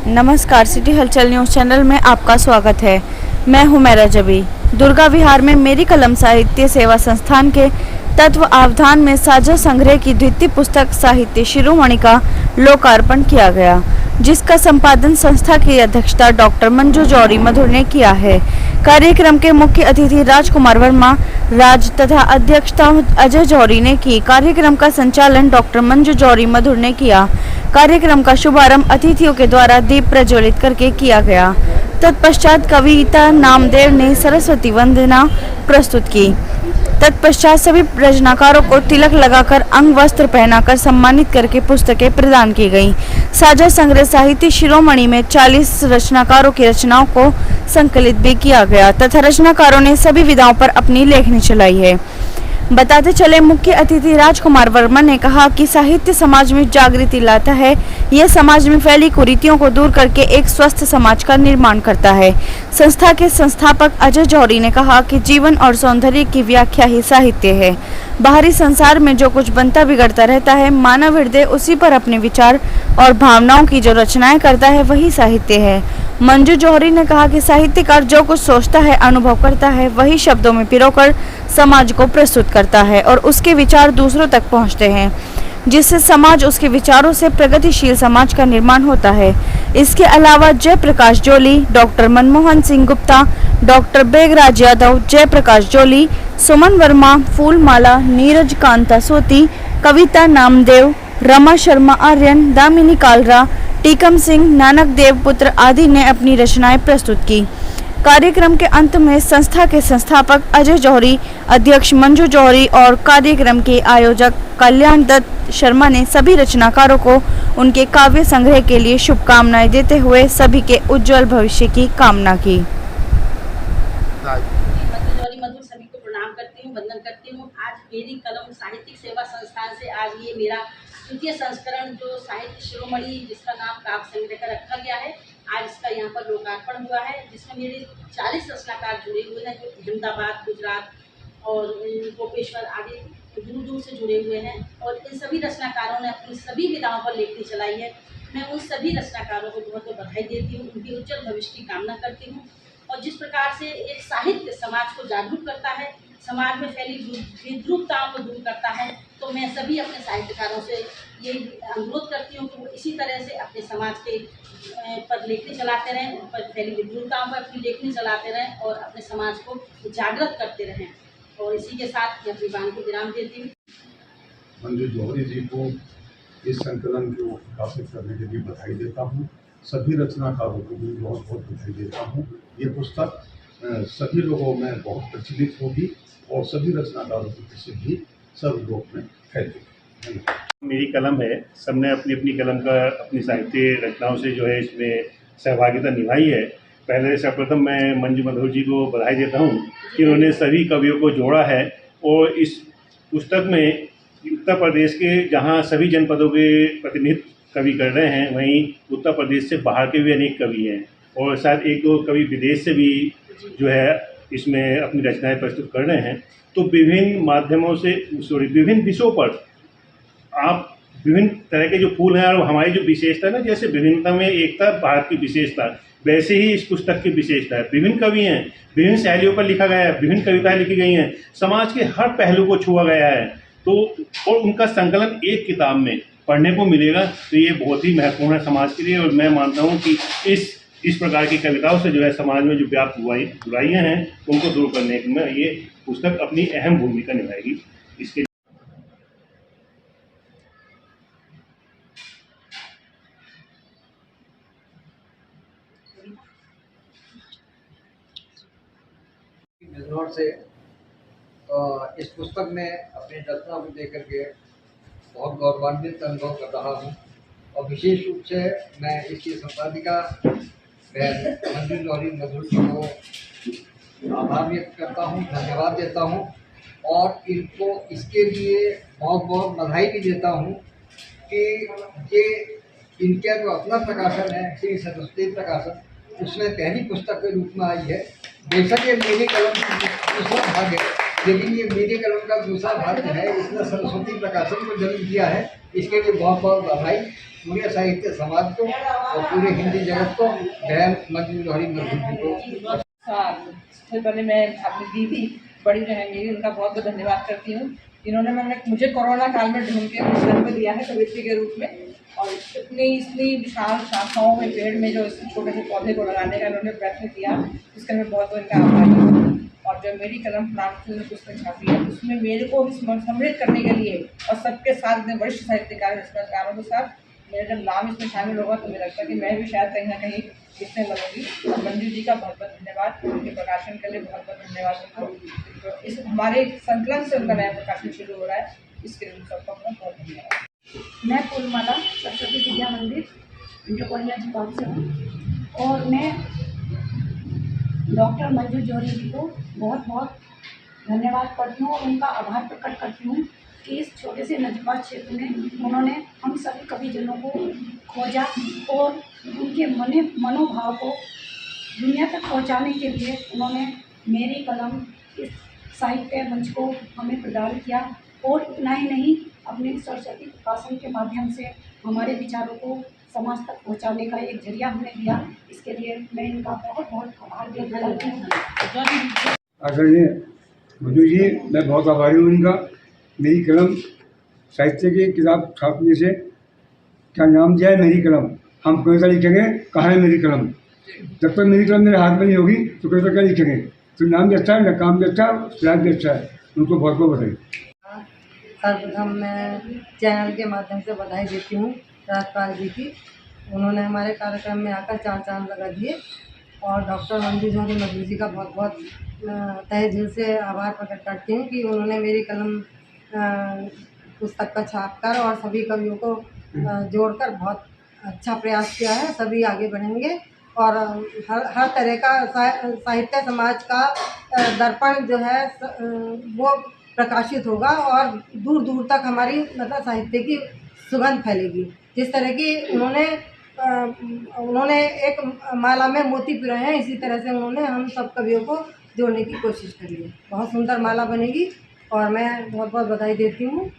नमस्कार, सिटी हलचल news channel में आपका स्वागत है। मैं हूं मैरा जबी। दुर्गा विहार में मेरी कलम साहित्य सेवा संस्थान के तत्व आधान में साझा संग्रह की द्वितीय पुस्तक साहित्य शिरोमणि का लोकार्पण किया गया, जिसका संपादन संस्था की अध्यक्षता डॉक्टर मंजू जौहरी मधुर ने किया है। कार्यक्रम के मुख्य अतिथि राजकुमार वर्मा राज तथा अध्यक्षता अजय जौहरी ने की। कार्यक्रम का संचालन डॉक्टर मंजू जौहरी मधुर ने किया। कार्यक्रम का शुभारंभ अतिथियों के द्वारा दीप प्रज्वलित करके किया गया। तत्पश्चात कविता नामदेव ने सरस्वती वंदना प्रस्तुत की। तत्पश्चात सभी रचनाकारों को तिलक लगाकर अंग वस्त्र पहनाकर सम्मानित करके पुस्तकें प्रदान की गईं। साझा संग्रह साहित्य शिरोमणि में 40 रचनाकारों की रचनाओं को संकलित भी किया गया तथा रचनाकारों ने सभी विधाओं पर अपनी लेखनी चलाई है। बताते चले मुख्य अतिथि राजकुमार वर्मा ने कहा कि साहित्य समाज में जागृति लाता है। यह समाज में फैली कुरीतियों को दूर करके एक स्वस्थ समाज का निर्माण करता है। संस्था के संस्थापक अजय जौहरी ने कहा कि जीवन और सौंदर्य की व्याख्या ही साहित्य है। बाहरी संसार में जो कुछ बनता बिगड़ता रहता है, मानव हृदय उसी पर अपने विचार और भावनाओं की जो रचनाएं करता है, वही साहित्य है। मंजू जौहरी ने कहा कि साहित्यकार जो कुछ सोचता है, अनुभव करता है, वही शब्दों में पिरोकर समाज को प्रस्तुत करता है और उसके विचार दूसरों तक पहुंचते हैं, जिससे समाज उसके विचारों से प्रगतिशील समाज का निर्माण होता है। इसके अलावा जयप्रकाश जोली, डॉक्टर मनमोहन सिंह गुप्ता, डॉक्टर बेगराज यादव, जयप्रकाश जोली, सुमन वर्मा, फूलमाला, नीरज कांता सोती, कविता नामदेव, रमा शर्मा आर्यन, दामिनी कालरा, टीकम सिंह, नानक देव पुत्र आदि ने अपनी रचनाएं प्रस्तुत की। कार्यक्रम के अंत में संस्था के संस्थापक अजय जौहरी, अध्यक्ष मंजू जौहरी और कार्यक्रम के आयोजक कल्याण दत्त शर्मा ने सभी रचनाकारों को उनके काव्य संग्रह के लिए शुभकामनाएं देते हुए सभी के उज्जवल भविष्य की कामना की। मधुर सभी को प्रणाम करती हूँ, वंदन करती हूँ। आज मेरी कलम साहित्यिक सेवा संस्थान से आज ये मेरा तृतीय संस्करण जो साहित्य शिरोमणि जिसका नाम काव्य संग्रह का रखा गया है, आज इसका यहाँ पर लोकार्पण हुआ है, जिसमें मेरे 40 रचनाकार जुड़े हुए हैं जो अहमदाबाद, गुजरात और गोपेश्वर आदि दूर दूर से जुड़े हुए हैं। और इन सभी रचनाकारों ने अपनी सभी विधाओं पर लेखनी चलाई है। मैं उन सभी रचनाकारों को बहुत बहुत बधाई देती हूँ, उनके उज्जवल भविष्य की कामना करती हूँ। और जिस प्रकार से एक साहित्य समाज को जागरूक करता है, समाज में फैली विद्रूपताओं को दूर करता है, तो मैं सभी अपने साहित्यकारों से ये अनुरोध करती हूँ कि वो इसी तरह से अपने समाज के पर लेखनी चलाते रहें, उन पर फैली विद्रूपताओं पर अपनी लेखनी चलाते रहें और अपने समाज को जागृत करते रहें। और इसी के साथ मैं अपनी वाणी को विराम देती हूँ। मंजू जौहरी जी को इस संकलन को प्रकाशित करने के लिए बधाई देता हूँ। सभी रचनाकारों को भी बहुत बहुत बधाई देता हूँ। ये पुस्तक सभी लोगों में बहुत प्रचलित होगी और सभी रचनाकारों की प्रसिद्धि सर्वलोक में फैलेगी। मेरी कलम है, सबने अपनी अपनी कलम का अपनी साहित्य रचनाओं से जो है इसमें सहभागिता निभाई है। पहले सर्वप्रथम मैं मंजू मधुर जी को बधाई देता हूँ कि उन्होंने सभी कवियों को जोड़ा है और इस पुस्तक में उत्तर प्रदेश के जहाँ सभी जनपदों के प्रतिनिधित्व कवि कर रहे हैं, वहीं उत्तर प्रदेश से बाहर के भी अनेक कवि हैं और शायद एक दो कवि विदेश से भी जो है इसमें अपनी रचनाएं प्रस्तुत कर रहे हैं। तो विभिन्न माध्यमों से विभिन्न विषयों पर आप विभिन्न तरह के जो फूल हैं और हमारी जो विशेषता है ना, जैसे विभिन्नता में एकता भारत की विशेषता, वैसे ही इस पुस्तक की विशेषता है। विभिन्न कवि हैं, विभिन्न शैलियों पर लिखा गया है, विभिन्न कविताएं लिखी गई हैं, समाज के हर पहलू को छुआ गया है। तो और उनका संकलन एक किताब में पढ़ने को मिलेगा, तो ये बहुत ही महत्वपूर्ण है समाज के लिए। और मैं मानता हूँ कि इस प्रकार की कविताओं से जो है समाज में जो व्याप्त बुराइयाँ हैं उनको दूर करने में ये पुस्तक अपनी अहम भूमिका निभाएगी। इसके बिजनौर से इस पुस्तक में अपनी रचना को देकर के बहुत गौरवान्वित अनुभव कर रहा हूँ और विशेष रूप से मैं इसकी संपादिका मंजू जौहरी मधुर जी को आभार व्यक्त करता हूँ, धन्यवाद देता हूँ और इनको इसके लिए बहुत बहुत बधाई भी देता हूँ कि ये इनका जो अपना प्रकाशन है श्री सरस्वती प्रकाशन, उसमें पहली पुस्तक के रूप में आई है। बेशक ये मेरी कलम की भाग है लेकिन ये मेरे कलम का दूसरा भाग है, इसने सरस्वती प्रकाशन को जन्म दिया है। इसके लिए बहुत बहुत बधाई पूरे साहित्य समाज को और पूरे हिंदी जगत को, बहन मंजू जौहरी मधु जी को। सबसे पहले मैं अपनी दीदी बड़ी बहन मेरी उनका बहुत बहुत धन्यवाद करती हूँ, जिन्होंने मुझे कोरोना काल में ढूंढ के जन्म दिया है कवित्री के रूप में। और इतनी विशाल शाखाओं में पेड़ में जो इस छोटे से पौधे को लगाने का इन्होंने प्रयत्न किया, इसके मैं बहुत बहुत इनका आभारी हूँ। और जो मेरी कलम प्राप्त पुस्तक छापी है उसमें मेरे को भी सम्मिलित करने के लिए और सबके साथ में वरिष्ठ साहित्यकारों के साथ मेरा जब नाम इसमें शामिल होगा तो मुझे लगता है कि मैं भी शायद कहीं ना कहीं इसमें लगूंगी। और मंजू जी का बहुत बहुत धन्यवाद, उनके प्रकाशन के लिए बहुत बहुत धन्यवाद उनको। तो इस हमारे संकलन से उनका नया प्रकाशन शुरू हो रहा है, इसके लिए सबका बहुत बहुत धन्यवाद। मैं फूलमाला सरस्वती विद्या मंदिर इंटर कॉलोनी अजीबाग से हूँ और मैं डॉक्टर मंजू जौहरी जी को बहुत बहुत धन्यवाद करती हूँ और उनका आभार प्रकट करती हूँ कि इस छोटे से नजबात क्षेत्र में उन्होंने हम सभी कविजनों को खोजा और उनके मनोभाव को दुनिया तक पहुँचाने के लिए उन्होंने मेरी कलम इस साहित्य मंच को हमें प्रदान किया। और इतना ही नहीं, अपने सरस्वती प्रकाशन के माध्यम से हमारे विचारों को समाज तक पहुंचाने का एक जरिया हमें दिया। इसके लिए मैं इनका बहुत बहुत आभार व्यक्त करती हूँ। आदरणीय मधु जी, मैं बहुत आभारी हूँ इनका। मेरी कलम साहित्य की किताब छापने से क्या नाम दिया है मेरी कलम। हम कविता लिखेंगे, कहाँ है मेरी कलम। जब तक मेरी कलम मेरे हाथ में नहीं होगी तो कविता क्या लिखेंगे। तो नाम भी अच्छा है, न काम भी अच्छा है, प्रयास भी अच्छा है। उनको बहुत बहुत बधाई। सर्वप्रथम मैं चैनल के माध्यम से बधाई देती हूँ राजपाल जी की। उन्होंने हमारे कार्यक्रम में आकर चार चांद लगा दिए। और डॉक्टर मंजू जौहरी मधु जी का बहुत बहुत तहे दिल से आभार प्रकट करती हूँ कि उन्होंने मेरी कलम पुस्तक का छापकर और सभी कवियों को जोड़कर बहुत अच्छा प्रयास किया है। सभी आगे बढ़ेंगे और हर तरह का साहित्य समाज का दर्पण जो है वो प्रकाशित होगा और दूर दूर तक हमारी मतलब साहित्य की सुगंध फैलेगी। जिस तरह की उन्होंने एक माला में मोती पिरोए हैं, इसी तरह से उन्होंने हम सब कवियों को जोड़ने की कोशिश करी है। बहुत सुंदर माला बनेगी और मैं बहुत बहुत बधाई देती हूँ।